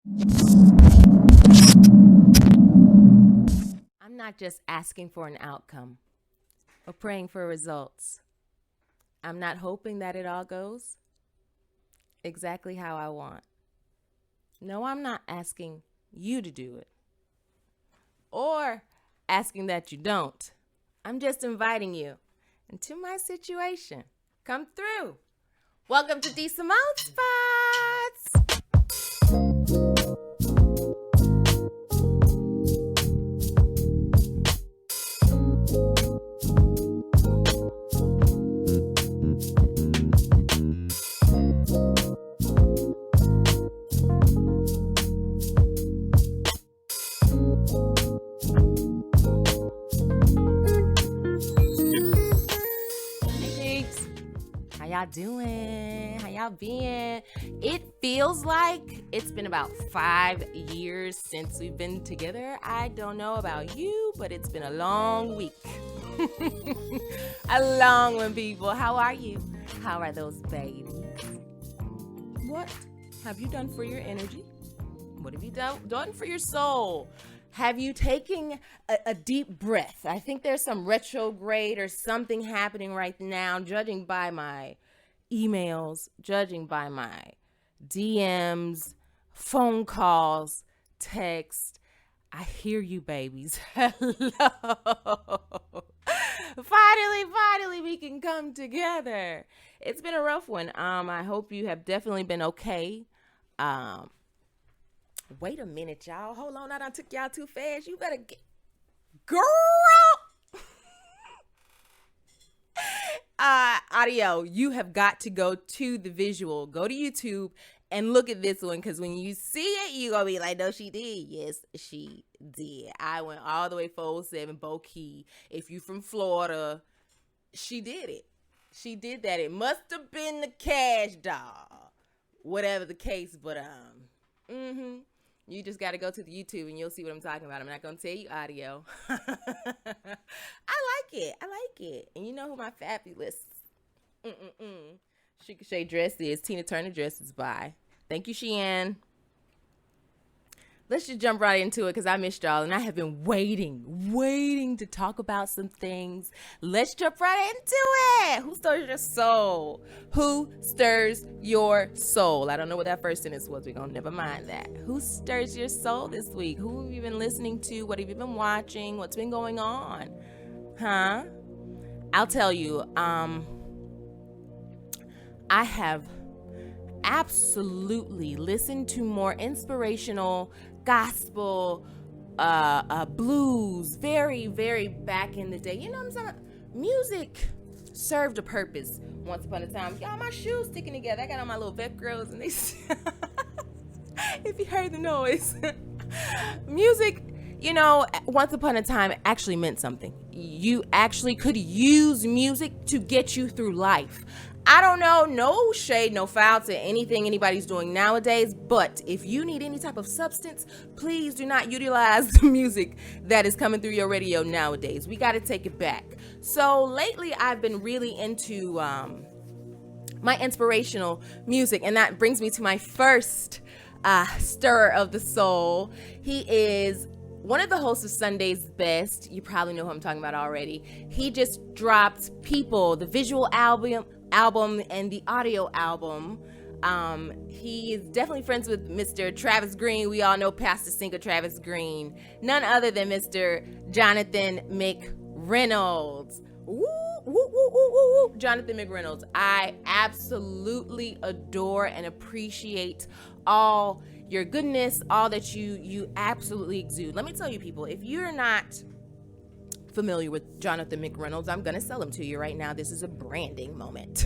I'm not just asking for an outcome or praying for results. I'm not hoping that it all goes exactly how I want. No, I'm not asking you to do it or asking that you don't. I'm just inviting you into my situation. Come through. Welcome to D Simone Spots. Hey, peeps. How y'all doing? How y'all been? It feels like it's been about 5 years since we've been together. I don't know about you, but it's been a long week. A long one, people. How are you? How are those babies? What have you done for your energy? What have you done for your soul? Have you taken a deep breath? I think there's some retrograde or something happening right now, judging by my emails, judging by my DMs, phone calls, text. I hear you, babies. Hello. Finally, we can come together. It's been a rough one. I hope you have definitely been okay. Wait a minute, y'all. Hold on, I done took y'all too fast. You better get, girl. Audio, you have got to go to the visual. Go to YouTube and look at this one, because when you see it, you're going to be like, no, she did. Yes, she did. I went all the way 407 Bow Key. If you from Florida, she did it. She did that. It must have been the Cash Doll. Whatever the case, but you just got to go to the YouTube and you'll see what I'm talking about. I'm not going to tell you audio. I like it. And you know who my fabulous Chic Shea dress is? Tina Turner dresses by. Thank you, Sheehan. Let's just jump right into it, because I missed y'all and I have been waiting to talk about some things. Let's jump right into it. Who stirs your soul? Who stirs your soul? I don't know what that first sentence was. We're going to never mind that. Who stirs your soul this week? Who have you been listening to? What have you been watching? What's been going on? Huh? I'll tell you, I have absolutely listened to more inspirational gospel, blues, very, very back in the day. You know what I'm saying? Music served a purpose once upon a time. Y'all, my shoes sticking together. I got on my little Velcros and they if you heard the noise. Music, once upon a time actually meant something. You actually could use music to get you through life. I don't know, no shade, no foul to anything anybody's doing nowadays, but if you need any type of substance, please do not utilize the music that is coming through your radio nowadays. We got to take it back. So lately I've been really into my inspirational music, and that brings me to my first stirrer of the soul. He is one of the hosts of Sunday's Best. You probably know who I'm talking about already. He just dropped People, the visual album and the audio album. He is definitely friends with Mr. Travis Green. We all know Pastor Singer Travis Green. None other than Mr. Jonathan McReynolds. Woo, woo, woo, woo, woo, woo. Jonathan McReynolds. I absolutely adore and appreciate all your goodness, all that you absolutely exude. Let me tell you, people, if you're not familiar with Jonathan McReynolds, I'm gonna sell him to you right now. This is a branding moment.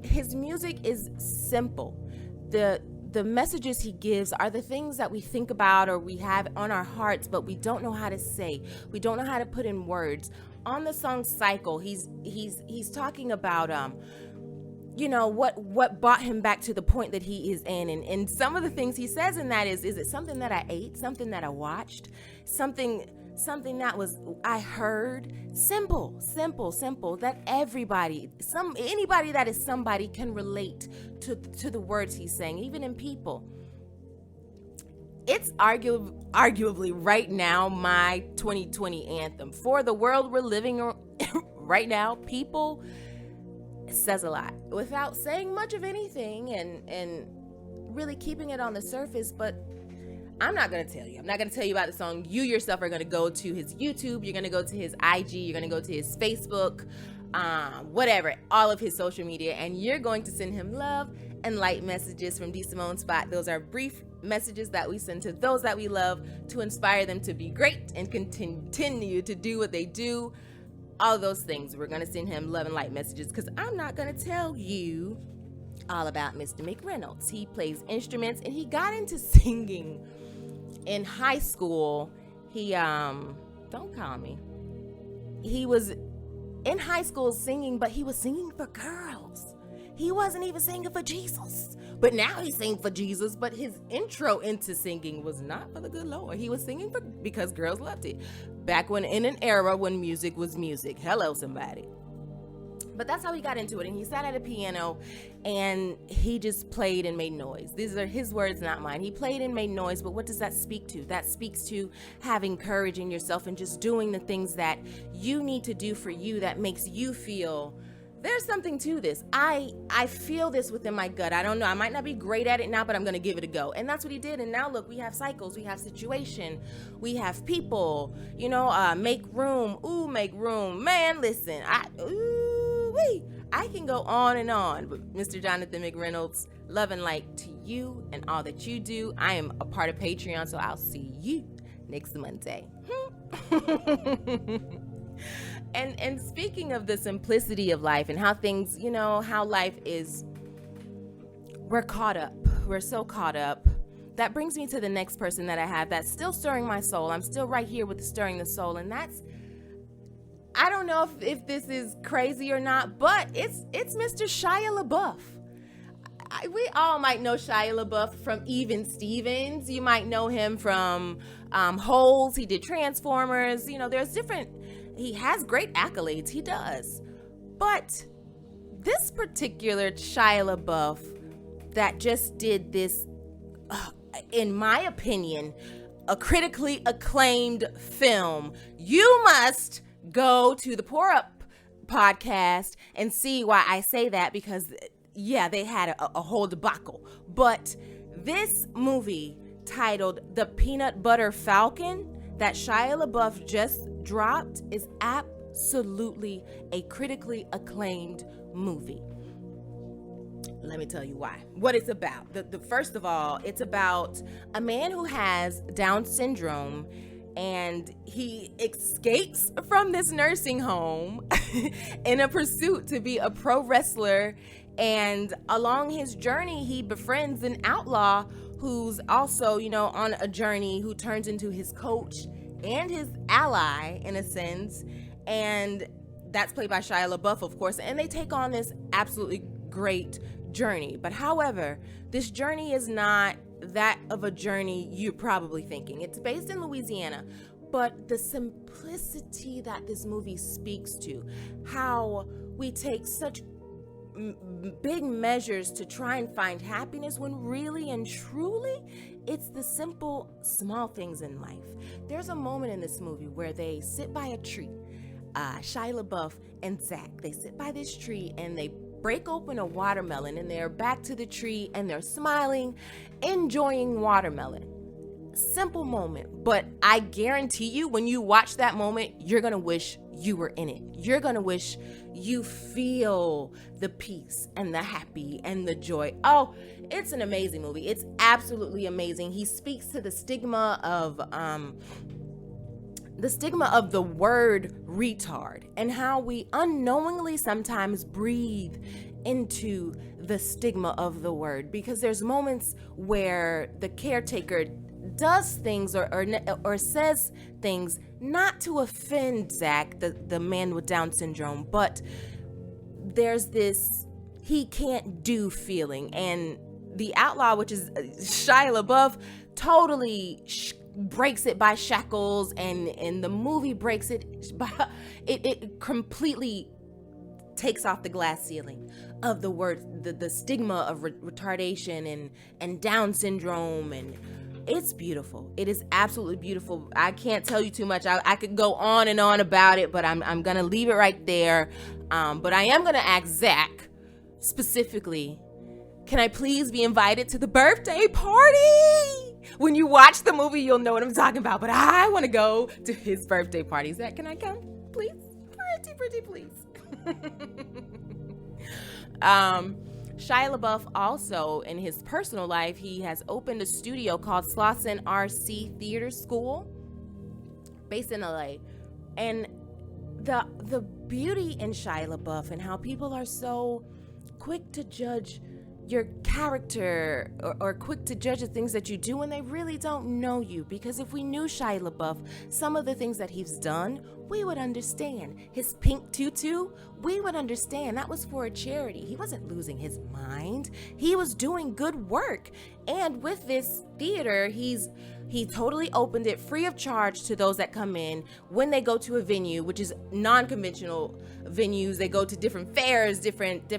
His music is simple. The messages he gives are the things that we think about or we have on our hearts, but we don't know how to say. We don't know how to put in words. On the song Cycle, he's talking about what brought him back to the point that he is in, and some of the things he says in that is it something that I ate, something that I watched, something something that I heard simple, that anybody that is somebody can relate to the words he's saying, even in people. It's arguably right now my 2020 anthem. For the world we're living right now, people, it says a lot without saying much of anything and really keeping it on the surface. But I'm not going to tell you. I'm not going to tell you about the song. You yourself are going to go to his YouTube. You're going to go to his IG. You're going to go to his Facebook, whatever, all of his social media. And you're going to send him love and light messages from D. Simone Spot. Those are brief messages that we send to those that we love to inspire them to be great and continue to do what they do. All those things. We're going to send him love and light messages because I'm not going to tell you all about Mr. McReynolds. He plays instruments and he got into singing in high school. He don't call me. He was in high school singing, but he was singing for girls. He wasn't even singing for Jesus. But now he's singing for Jesus, but his intro into singing was not for the good Lord. He was singing because girls loved it. Back when in an era when music was music. Hello, somebody. But that's how he got into it. And he sat at a piano and he just played and made noise. These are his words, not mine. He played and made noise, but what does that speak to? That speaks to having courage in yourself and just doing the things that you need to do for you that makes you feel there's something to this. I feel this within my gut. I don't know. I might not be great at it now, but I'm going to give it a go. And that's what he did. And now look, we have cycles, we have situation, we have people, make room. Ooh, make room. Man, listen, I can go on and on. But Mr. Jonathan McReynolds, love and light to you and all that you do. I am a part of Patreon, so I'll see you next Monday. And speaking of the simplicity of life and how things, how life is, we're caught up. We're so caught up. That brings me to the next person that I have that's still stirring my soul. I'm still right here with the stirring the soul. And that's, I don't know if this is crazy or not, but it's Mr. Shia LaBeouf. We all might know Shia LaBeouf from Even Stevens. You might know him from Holes. He did Transformers. There's different. He has great accolades. He does. But this particular Shia LaBeouf that just did this, in my opinion, a critically acclaimed film, you must go to the Pour Up podcast and see why I say that, because yeah, they had a whole debacle. But this movie titled The Peanut Butter Falcon that Shia LaBeouf just dropped is absolutely a critically acclaimed movie. Let me tell you why. What it's about. First of all, it's about a man who has Down syndrome and he escapes from this nursing home in a pursuit to be a pro wrestler. And along his journey, he befriends an outlaw who's also, on a journey, who turns into his coach and his ally in a sense. And that's played by Shia LaBeouf, of course. And they take on this absolutely great journey. But however, this journey is not that of a journey you're probably thinking. It's based in Louisiana. But the simplicity that this movie speaks to, how we take such big measures to try and find happiness when really and truly it's the simple small things in life. There's a moment in this movie where they sit by a tree, Shia LaBeouf and Zach, they sit by this tree and they break open a watermelon and they're back to the tree and they're smiling, enjoying watermelon. Simple moment, but I guarantee you when you watch that moment, you're gonna wish you were in it. You're gonna wish you feel the peace and the happy and the joy. Oh, it's an amazing movie. It's absolutely amazing. He speaks to the stigma of the word retard and how we unknowingly sometimes breathe into the stigma of the word, because there's moments where the caretaker does things or says things not to offend Zach, the man with Down syndrome, but there's this he can't do feeling, and the outlaw, which is Shia LaBeouf, totally breaks it by shackles, and the movie breaks it by it completely takes off the glass ceiling of the word, the stigma of retardation and Down syndrome, and it's beautiful. It is absolutely beautiful. I can't tell you too much. I could go on and on about it, but I'm gonna leave it right there. But I am gonna ask Zach specifically, can I please be invited to the birthday party? When you watch the movie, you'll know what I'm talking about, but I want to go to his birthday party. Zach, can I come, please? Pretty please. Shia LaBeouf also, in his personal life, he has opened a studio called Slauson RC Theater School, based in LA. And the beauty in Shia LaBeouf and how people are so quick to judge your character or quick to judge the things that you do when they really don't know you. Because if we knew Shia LaBeouf, some of the things that he's done, we would understand. His pink tutu, we would understand. That was for a charity. He wasn't losing his mind. He was doing good work. And with this theater, he totally opened it free of charge to those that come in when they go to a venue, which is non-conventional venues. They go to different fairs, different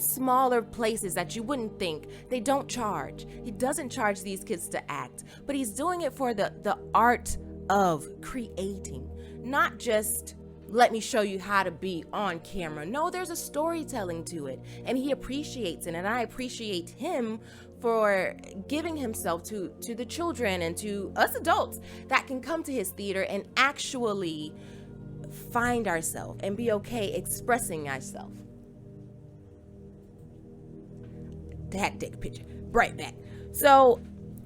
smaller places that you wouldn't think. They don't charge. He doesn't charge these kids to act, but he's doing it for the art of creating, not just let me show you how to be on camera. No, there's a storytelling to it, and he appreciates it, and I appreciate him for giving himself to the children and to us adults that can come to his theater and actually find ourselves and be okay expressing ourselves. Take a picture. Right back. So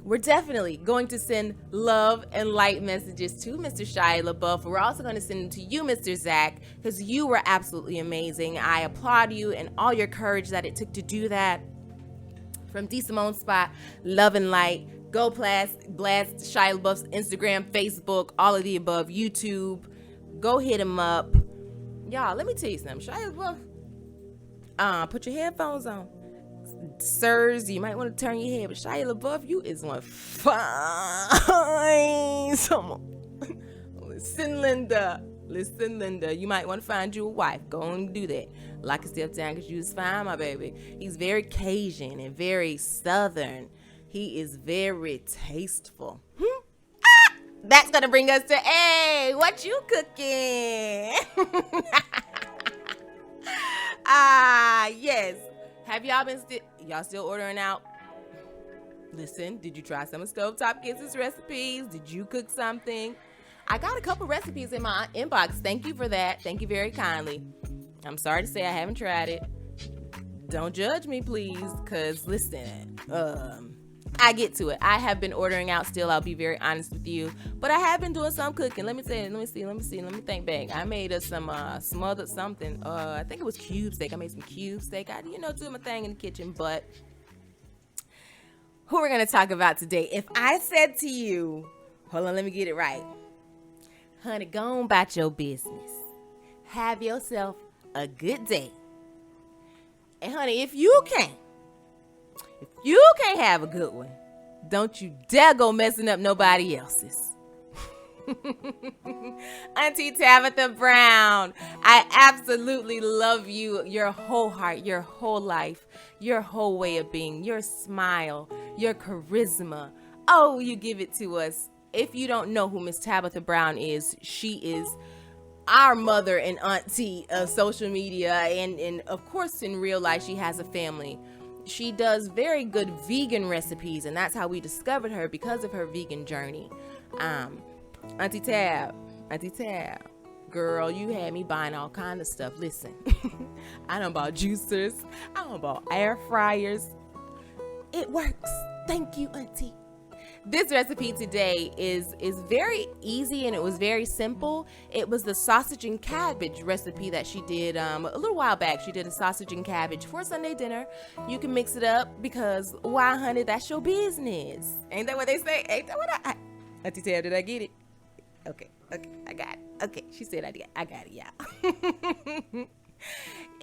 we're definitely going to send love and light messages to Mr. Shia LaBeouf. We're also going to send them to you, Mr. Zach, because you were absolutely amazing. I applaud you and all your courage that it took to do that. From D. Simone Spot, love and light. Go blast Shia LaBeouf's Instagram, Facebook, all of the above, YouTube. Go hit him up. Y'all, let me tell you something. Shia LaBeouf, put your headphones on. Sirs, you might want to turn your head, but Shia LaBeouf, you is one fine someone. Listen, Linda, you might want to find you a wife. Go and do that. Lock yourself down because you was fine, my baby. He's very Cajun and very Southern. He is very tasteful. That's going to bring us to, hey, what you cooking? Yes. Have y'all been y'all still ordering out? Listen, did you try some of Stovetop Kids' recipes? Did you cook something? I got a couple recipes in my inbox. Thank you for that. Thank you very kindly. I'm sorry to say I haven't tried it. Don't judge me, please, because listen, I get to it. I have been ordering out still. I'll be very honest with you, but I have been doing some cooking. Let me think back. I made us some smothered something. I think it was cube steak. I made some cube steak. I, do my thing in the kitchen. But who we're gonna talk about today? If I said to you, hold on, let me get it right, honey, go on about your business. Have yourself a good day. And honey, if you can't have a good one, don't you dare go messing up nobody else's. Auntie Tabitha Brown, I absolutely love you, your whole heart, your whole life, your whole way of being, your smile, your charisma. Oh, you give it to us. If you don't know who Miss Tabitha Brown is, she is our mother and auntie of social media, and of course in real life she has a family. She does very good vegan recipes, and that's how we discovered her, because of her vegan journey. Auntie Tab, girl, you had me buying all kind of stuff. Listen, I done bought juicers, I done bought air fryers. It works. Thank you, Auntie. This recipe today is very easy, and it was very simple. It was the sausage and cabbage recipe that she did a little while back. She did a sausage and cabbage for Sunday dinner. You can mix it up because why, honey, that's your business. Ain't that what they say? Ain't that what Auntie Tab, did I get it? Okay, I got it. Okay, she said I got it, y'all.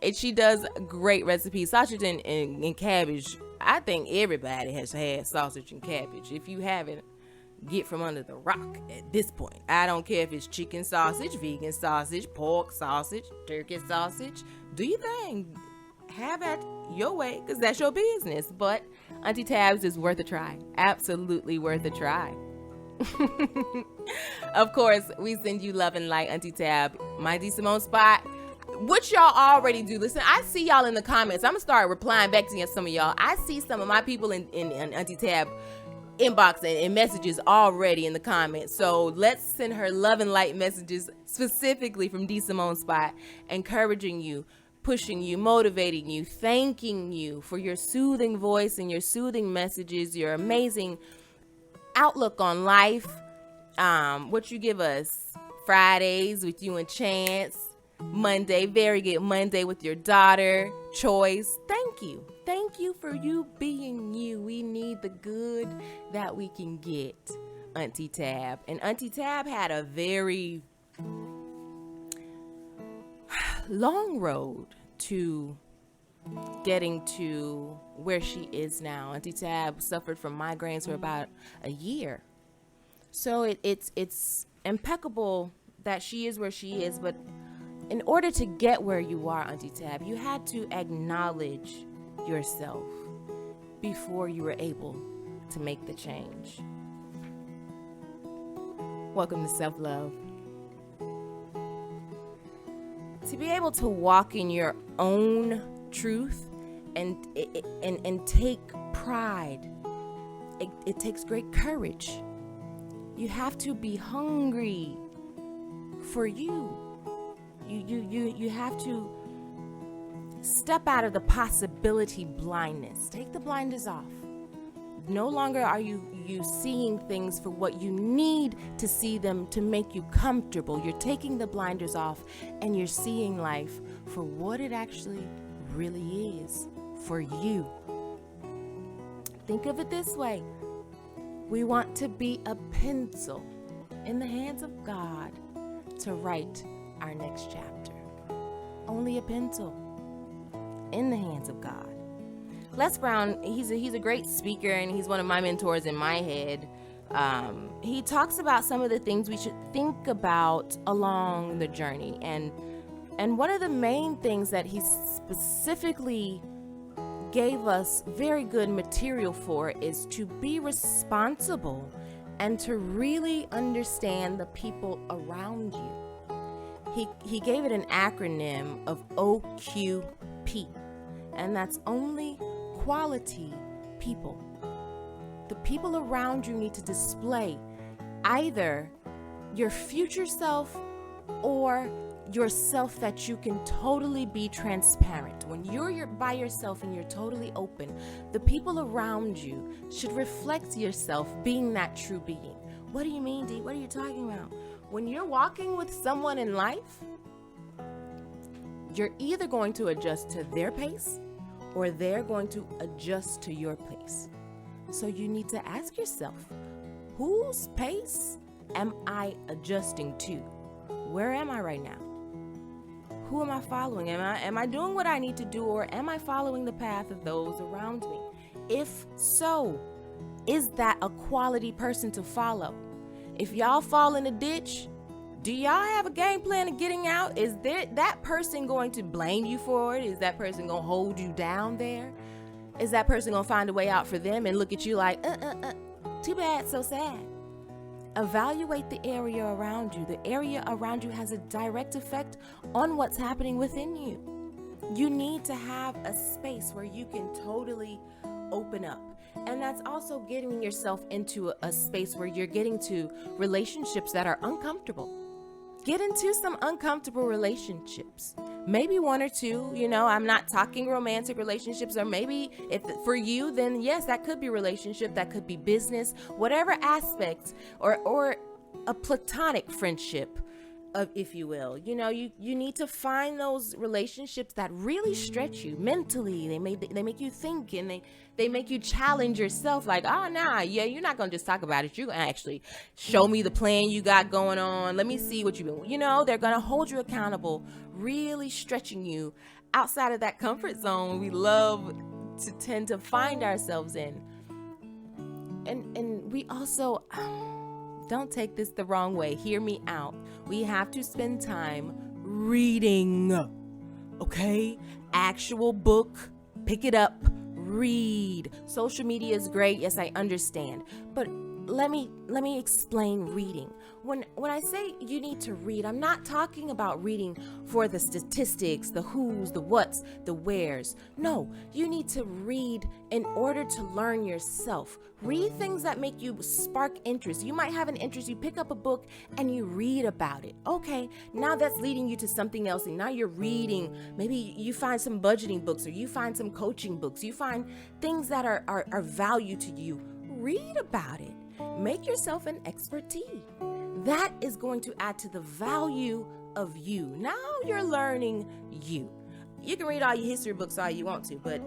And she does great recipes. Sausage and cabbage. I think everybody has had sausage and cabbage. If you haven't, get from under the rock at this point. I don't care if it's chicken sausage, vegan sausage, pork sausage, turkey sausage. Do your thing. Have it your way, because that's your business. But Auntie Tabs is worth a try. Absolutely worth a try. Of course, we send you love and light, Auntie Tab. My D Simone spot, which y'all already do. Listen, I see y'all in the comments. I'm gonna start replying back to some of y'all. I see some of my people in Auntie Tab inbox and messages already in the comments. So let's send her love and light messages specifically from D Simone spot, encouraging you, pushing you, motivating you, thanking you for your soothing voice and your soothing messages, your amazing outlook on life. What you give us Fridays with you and Chance, Monday, very good Monday with your daughter Choice. Thank you for you being you. We need the good that we can get, Auntie Tab. And Auntie Tab had a very long road to getting to where she is now. Auntie Tab suffered from migraines for about a year. So it's impeccable that she is where she is, but in order to get where you are, Auntie Tab, you had to acknowledge yourself before you were able to make the change. Welcome to self-love. To be able to walk in your own truth and take pride, it takes great courage. You have to be hungry for you. You have to step out of the possibility blindness. Take the blinders off. No longer are you seeing things for what you need to see them to make you comfortable. You're taking the blinders off and you're seeing life for what it actually really is for you. Think of it this way. We want to be a pencil in the hands of God to write our next chapter. Only a pencil in the hands of God. Les Brown, he's a great speaker, and he's one of my mentors in my head. He talks about some of the things we should think about along the journey, and one of the main things that he specifically gave us very good material for is to be responsible and to really understand the people around you. He gave it an acronym of OQP, and that's only quality people. The people around you need to display either your future self or yourself that you can totally be transparent. When you're by yourself and you're totally open, the people around you should reflect yourself being that true being. What do you mean, Dee? What are you talking about? When you're walking with someone in life, you're either going to adjust to their pace or they're going to adjust to your pace. So you need to ask yourself, whose pace am I adjusting to? Where am I right now? Who am I following? Am I doing what I need to do, or am I following the path of those around me? If so, is that a quality person to follow? If y'all fall in a ditch, do y'all have a game plan of getting out? Is that person going to blame you for it? Is that person going to hold you down there? Is that person going to find a way out for them and look at you like, too bad, so sad? Evaluate the area around you. The area around you has a direct effect on what's happening within you. You need to have a space where you can totally open up. And that's also getting yourself into a space where you're getting to relationships that are uncomfortable. Get into some uncomfortable relationships. Maybe one or two, I'm not talking romantic relationships, or maybe if for you, then yes, that could be relationship, that could be business, whatever aspect, or a platonic friendship, if you will. You need to find those relationships that really stretch you mentally. They make you think, and they make you challenge yourself, like, you're not gonna just talk about it, you're gonna actually show me the plan you got going on. Let me see what you've been, they're gonna hold you accountable, really stretching you outside of that comfort zone we love to tend to find ourselves in. And we also don't take this the wrong way. Hear me out. We have to spend time reading, okay? Actual book, pick it up, read. Social media is great. Yes, I understand. But let me explain reading. When I say you need to read, I'm not talking about reading for the statistics, the who's, the what's, the where's. No, you need to read in order to learn yourself. Read things that make you spark interest. You might have an interest, you pick up a book and you read about it. Okay, now that's leading you to something else, and now you're reading. Maybe you find some budgeting books, or you find some coaching books. You find things that are value to you. Read about it. Make yourself an expertise. That is going to add to the value of you. Now you're learning you. You can read all your history books all you want to, but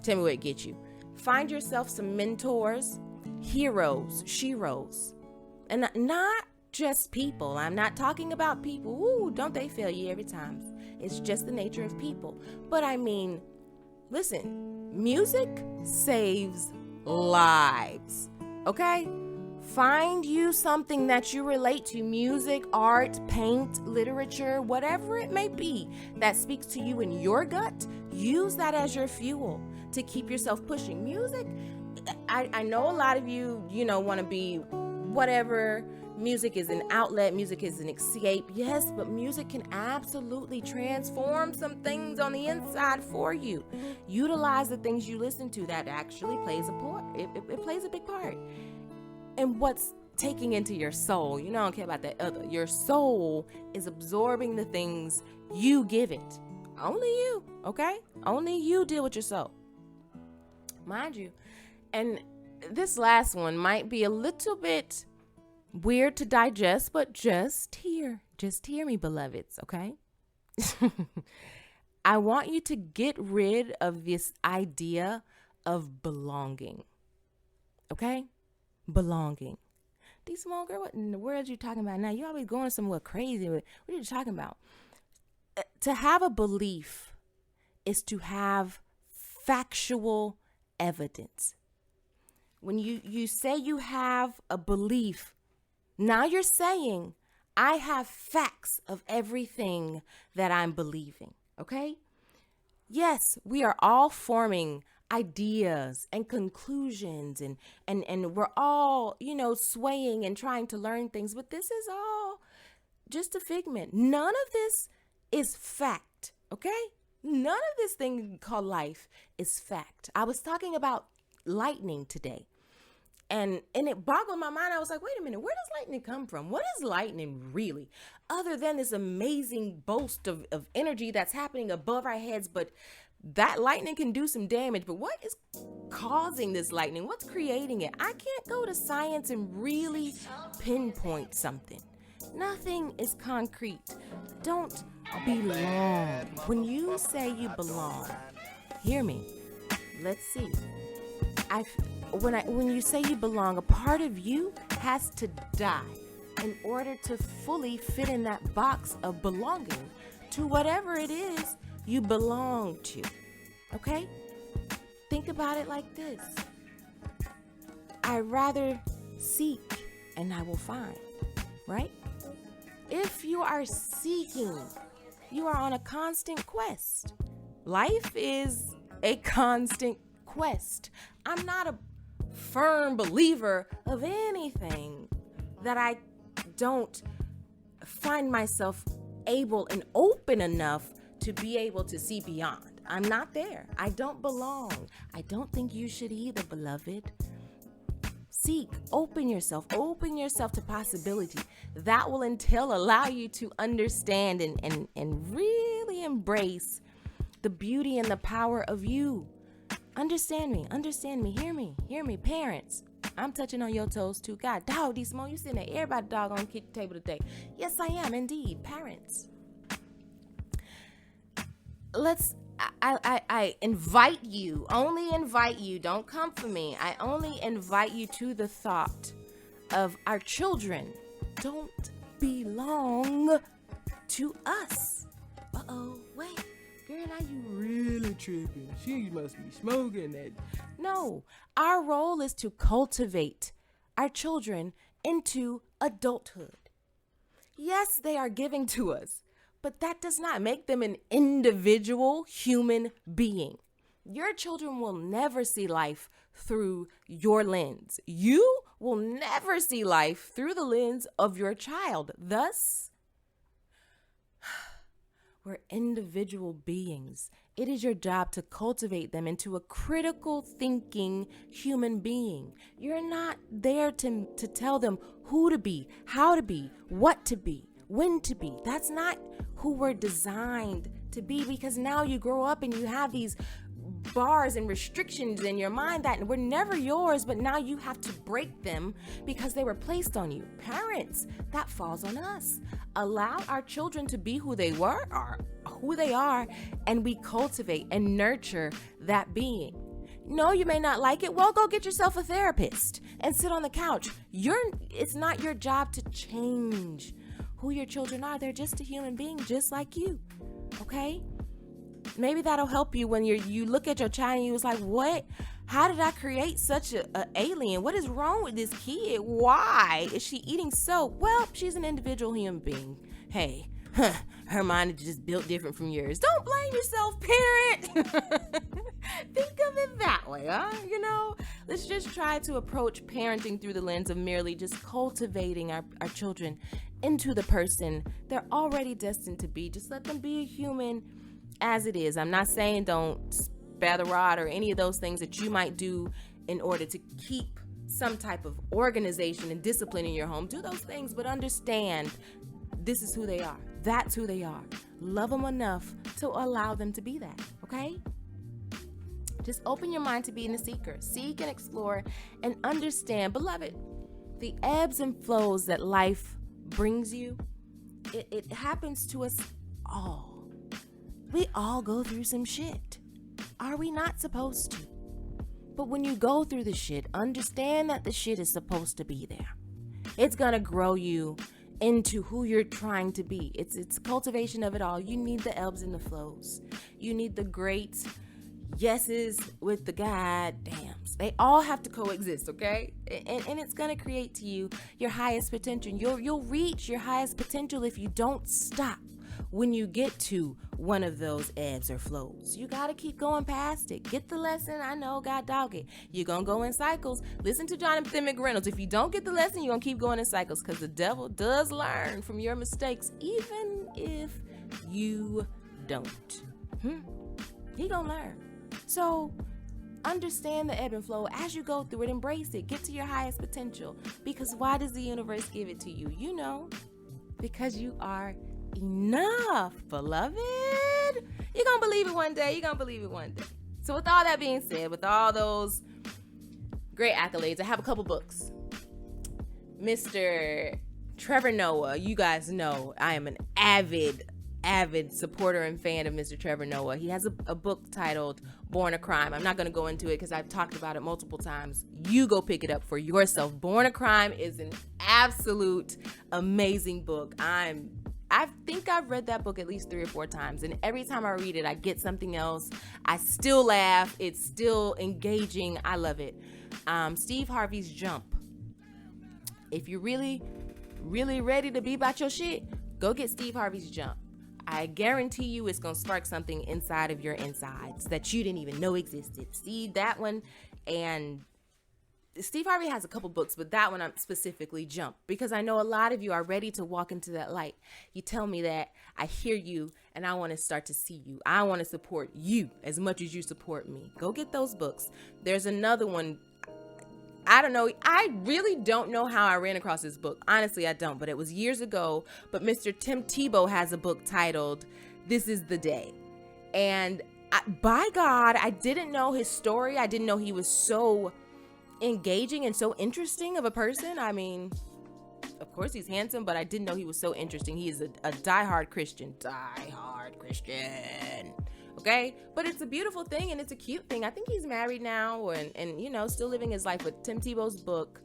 tell me where it gets you. Find yourself some mentors, heroes, sheroes, and not just people. I'm not talking about people. Ooh, don't they fail you every time? It's just the nature of people. But I mean, listen, music saves lives, okay? Find you something that you relate to, music, art, paint, literature, whatever it may be that speaks to you in your gut. Use that as your fuel to keep yourself pushing. Music, I know a lot of you, want to be whatever. Music is an outlet, music is an escape. Yes, but music can absolutely transform some things on the inside for you. Utilize the things you listen to. That actually plays a part. It plays a big part. And what's taking into your soul, I don't care about that other. Your soul is absorbing the things you give it. Only you, okay? Only you deal with your soul. Mind you. And this last one might be a little bit weird to digest, but just hear me, beloveds, okay? I want you to get rid of this idea of belonging, okay? Belonging. These small girl, what in the world are you talking about now? You always going somewhere crazy. What are you talking about? To have a belief is to have factual evidence. When you say you have a belief, now you're saying, I have facts of everything that I'm believing, okay? Yes, we are all forming ideas and conclusions, and we're all, swaying and trying to learn things, but this is all just a figment. None of this is fact, okay? None of this thing called life is fact. I was talking about lightning today. And it boggled my mind. I was like, wait a minute, where does lightning come from? What is lightning really? Other than this amazing boast of energy that's happening above our heads, but that lightning can do some damage. But what is causing this lightning? What's creating it? I can't go to science and really pinpoint something. Nothing is concrete. Don't belong. When you say you belong, hear me. Let's see. When you say you belong, a part of you has to die in order to fully fit in that box of belonging to whatever it is you belong to. Okay? Think about it like this. I rather seek and I will find, right? If you are seeking, you are on a constant quest. Life is a constant quest. I'm not a firm believer of anything that I don't find myself able and open enough to be able to see beyond. I'm not there. I don't belong. I don't think you should either, beloved. Seek, open yourself to possibility. That will allow you to understand and really embrace the beauty and the power of you. Understand me, hear me, parents. I'm touching on your toes too. God, dog, these small, you sitting there, everybody dog on the kitchen table today. Yes, I am indeed, parents. I invite you, don't come for me. I only invite you to the thought of our children don't belong to us. Uh-oh, wait. Girl, now you really tripping. She must be smoking that. No, our role is to cultivate our children into adulthood. Yes, they are giving to us, but that does not make them an individual human being. Your children will never see life through your lens. You will never see life through the lens of your child. Thus, we're individual beings. It is your job to cultivate them into a critical thinking human being. You're not there to tell them who to be, how to be, what to be, when to be. That's not who we're designed to be, because now you grow up and you have these bars and restrictions in your mind that were never yours, but now you have to break them because they were placed on you. Parents, that falls on us. Allow our children to be who they were or who they are, and we cultivate and nurture that being. No, you may not like it. Well, go get yourself a therapist and sit on the couch. It's not your job to change who your children are. They're just a human being just like you. Okay? Maybe that'll help you when you look at your child and you was like, what? How did I create such a alien? What is wrong with this kid? Why is she eating soap? Well, she's an individual human being. Hey, her mind is just built different from yours. Don't blame yourself, parent. Think of it that way, huh? Let's just try to approach parenting through the lens of merely just cultivating our children into the person they're already destined to be. Just let them be a human as it is. I'm not saying don't spare the rod or any of those things that you might do in order to keep some type of organization and discipline in your home. Do those things, but understand this is who they are. That's who they are. Love them enough to allow them to be that, okay? Just open your mind to being a seeker. Seek and explore and understand. Beloved, the ebbs and flows that life brings you, it happens to us all. We all go through some shit. Are we not supposed to? But when you go through the shit, understand that the shit is supposed to be there. It's gonna grow you into who you're trying to be. It's cultivation of it all. You need the ebbs and the flows. You need the great yeses with the goddams. They all have to coexist, okay? And it's gonna create to you your highest potential. You'll reach your highest potential if you don't stop when you get to one of those ebbs or flows. You got to keep going past it. Get the lesson. I know, God dog it. You're going to go in cycles. Listen to Jonathan McReynolds. If you don't get the lesson, you're going to keep going in cycles, because the devil does learn from your mistakes, even if you don't. He going to learn. So understand the ebb and flow as you go through it. Embrace it. Get to your highest potential. Because why does the universe give it to you? Because you are enough, beloved. You're gonna believe it one day. So with all that being said, with all those great accolades, I have a couple books. Mr. Trevor Noah, you guys know I am an avid supporter and fan of Mr. Trevor Noah. He has a book titled Born a Crime. I'm not going to go into it because I've talked about it multiple times. You go pick it up for yourself. Born a Crime is an absolute amazing book. I think I've read that book at least 3 or 4 times, and every time I read it, I get something else. I still laugh. It's still engaging. I love it. Steve Harvey's Jump. If you're really, really ready to be about your shit, go get Steve Harvey's Jump. I guarantee you it's going to spark something inside of your insides that you didn't even know existed. See that one? And Steve Harvey has a couple books, but that one I'm specifically Jump, because I know a lot of you are ready to walk into that light. You tell me that, I hear you, and I want to start to see you. I want to support you as much as you support me. Go get those books. There's another one. I don't know. I really don't know how I ran across this book. Honestly, I don't, but it was years ago. But Mr. Tim Tebow has a book titled This Is the Day. And by God, I didn't know his story. I didn't know he was so engaging and so interesting of a person. I mean, of course he's handsome, but I didn't know he was so interesting. He is a diehard Christian. Okay, but it's a beautiful thing and it's a cute thing. I think he's married now and still living his life. But Tim Tebow's book,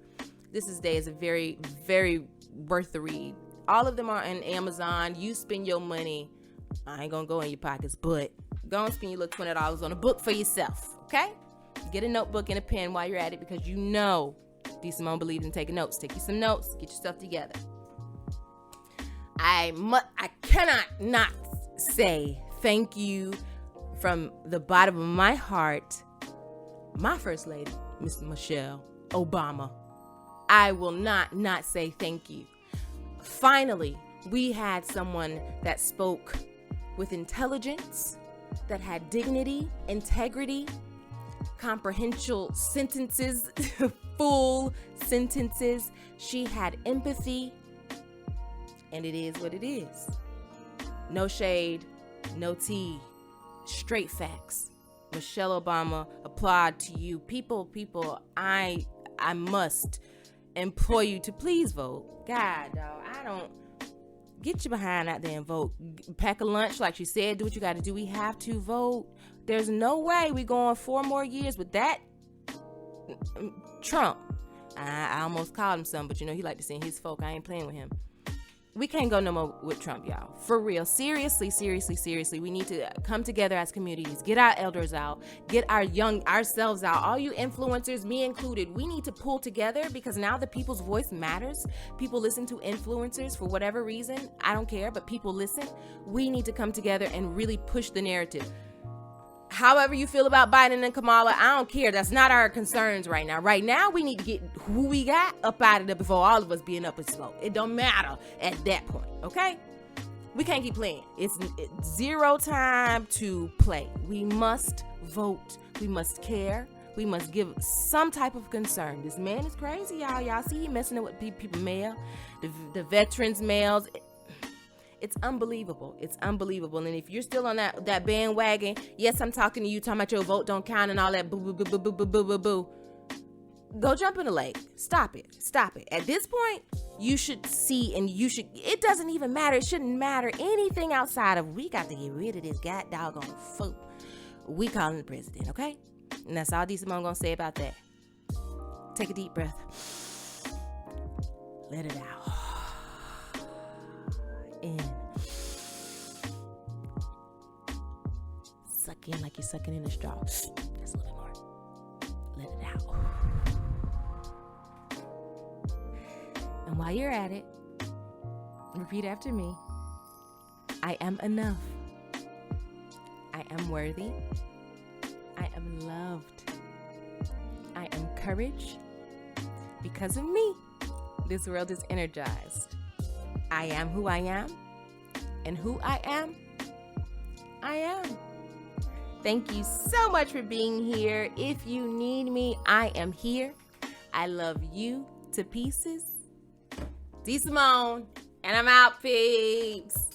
This Is Day, is a very, very worth the read. All of them are on Amazon. You spend your money. I ain't gonna go in your pockets, but go and spend your little $20 on a book for yourself. Okay, get a notebook and a pen while you're at it, because D. Simone believes in taking notes. Take you some notes. Get yourself together. I cannot not say thank you from the bottom of my heart, my First Lady, Miss Michelle Obama. I will not say thank you. Finally, we had someone that spoke with intelligence, that had dignity, integrity, comprehensible sentences, full sentences. She had empathy, and it is what it is. No shade, no tea, straight facts. Michelle Obama, applaud to you. People, I must implore you to please vote. God, dog, I don't. Get your behind out there and vote. Pack a lunch, like she said. Do what you got to do. We have to vote. There's no way we go on 4 more years with that Trump. I almost called him something, but he like to send his folk. I ain't playing with him. We can't go no more with Trump, y'all. For real. Seriously. We need to come together as communities. Get our elders out. Get ourselves out. All you influencers, me included, we need to pull together because now the people's voice matters. People listen to influencers for whatever reason. I don't care, but people listen. We need to come together and really push the narrative. However you feel about Biden and Kamala, I don't care. That's not our concerns right now. Right now, we need to get who we got up out of there before all of us being up in smoke. It don't matter at that point, okay? We can't keep playing. It's zero time to play. We must vote. We must care. We must give some type of concern. This man is crazy, y'all. Y'all see he messing with people mail, the veterans mails. It's unbelievable. And if you're still on that bandwagon, yes, I'm talking to you, talking about your vote don't count and all that boo. Go jump in the lake. Stop it. At this point, you should see it doesn't even matter. It shouldn't matter anything outside of we got to get rid of this god doggone fool. We calling the president, okay? And that's all D. Simone gonna say about that. Take a deep breath. Let it out. In. Suck in like you're sucking in a straw. Just a little bit more. Let it out. And while you're at it, repeat after me. I am enough. I am worthy. I am loved. I am courage. Because of me, this world is energized. I am who I am, and who I am. Thank you so much for being here. If you need me, I am here. I love you to pieces. D. Simone, and I'm out, peeps.